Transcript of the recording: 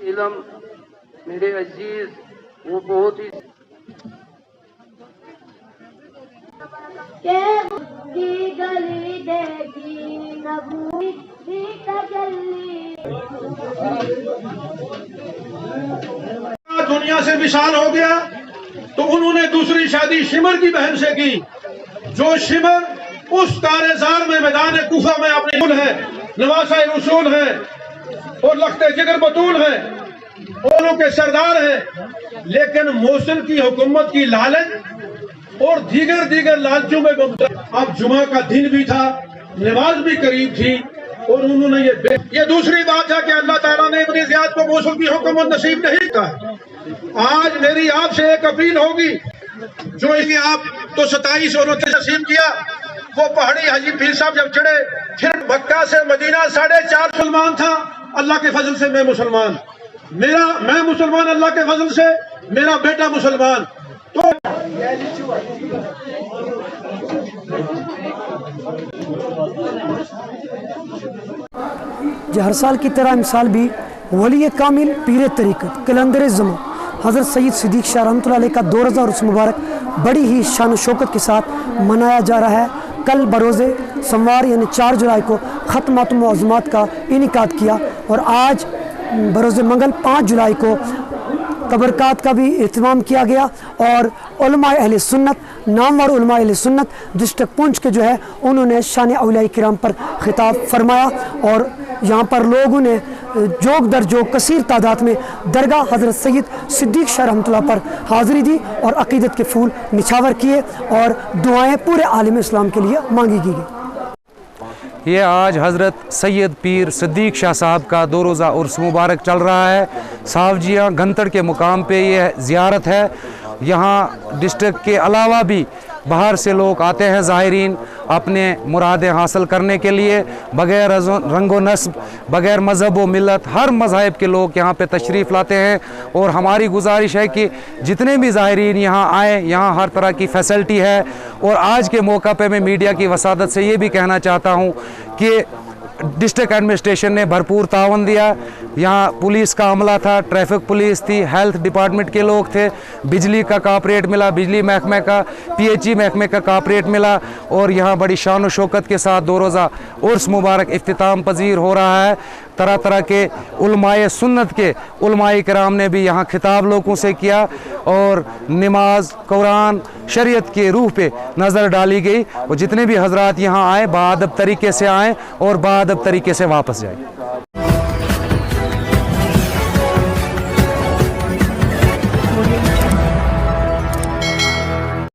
इल्म मेरे अजीज वो बहुत ही की गली देगी नबूवी की तजल्ली। दुनिया से विशाल हो गया तो उन्होंने दूसरी शादी शिमर की बहन से की, जो शिमर उस तारेजार में मैदान कुफा में अपने है, नवासा रसूल है और लख्ते जिगर बतूल है, ओलों के सरदार हैं, लेकिन मौसम की हुकूमत की लालच और दीगर लालचों में मुब्तला। अब जुमा का दिन भी था, नमाज भी करीब थी और उन्होंने ये दूसरी बात है कि अल्लाह ताला ने इब्न ज़ियाद को मौसम की हुकूमत नसीब नहीं कहा। आज मेरी आपसे एक अपील होगी, जो आप तो 27 और 29 नसीब किया, वो पहाड़ी हाजी पीर साहब जब चढ़े, फिर मक्का से मदीना 4.5 मुसलमान था, अल्लाह के फजल से मैं मुसलमान, मैं मुसलमान, अल्लाह के फजल से मेरा बेटा मुसलमान। तो हर साल की तरह मिसाल भी वली कामिल पीर तरीक़त कलंदर ज़मा हज़रत सैयद सिद्दीक़ शाह रहमतुल्लाह अलैह का 2 रोज़ा उर्स मुबारक बड़ी ही शान व शौकत के साथ मनाया जा रहा है। कल बरोज़े सोमवार यानी 4 जुलाई को ख़त्मात मुअज़्ज़मात का इनेकाद किया और आज बरोज़े मंगल 5 जुलाई को तबरकात का भी एहतमाम किया गया और उलमाए अहले सुन्नत, नामवर उलमाए अहले सुन्नत डिस्ट्रिक्ट पुंछ के जो है उन्होंने शान औलिया किराम पर खिताब फरमाया और यहाँ पर लोगों ने जोग दर जोग कसीर तादाद में दरगाह हज़रत सैयद सिद्दीक़ शाह रहमतुल्लाह पर हाज़िरी दी और अक़ीदत के फूल निछावर किए और दुआएँ पूरे आलम इस्लाम के लिए मांगी गई। ये आज हज़रत सैयद पीर सिद्दीक़ शाह साहब का 2 रोज़ा उर्स मुबारक चल रहा है। सावजिया गंतड़ के मुकाम पे ये ज़ियारत है। यहाँ डिस्ट्रिक्ट के अलावा भी बाहर से लोग आते हैं ज़ाहिरीन अपने मुरादें हासिल करने के लिए, बग़ैर रंगो नस्ब, बग़ैर मज़हब व मिलत, हर मज़हब के लोग यहाँ पे तशरीफ़ लाते हैं। और हमारी गुजारिश है कि जितने भी ज़ाहिरीन यहाँ आए, यहाँ हर तरह की फ़ैसिलिटी है। और आज के मौका पे मैं मीडिया की वसादत से ये भी कहना चाहता हूँ कि डिस्ट्रिक्ट एडमिनिस्ट्रेशन ने भरपूर तावन दिया। यहाँ पुलिस का अमला था, ट्रैफिक पुलिस थी, हेल्थ डिपार्टमेंट के लोग थे, बिजली का कॉपरेट मिला, बिजली महकमे का, PHE महकमे का कॉपरेट मिला और यहाँ बड़ी शान व शौकत के साथ 2 रोज़ा उर्स मुबारक इफ्तिताम पजीर हो रहा है। तरह तरह के उलमाए सुन्नत के उलमाए किराम ने भी यहाँ खिताब लोगों से किया और नमाज, कुरान, शरीयत के रूह पे नज़र डाली गई और जितने भी हजरात यहाँ आए बाअदब तरीके से आएँ और बाअदब तरीके से वापस जाएँ।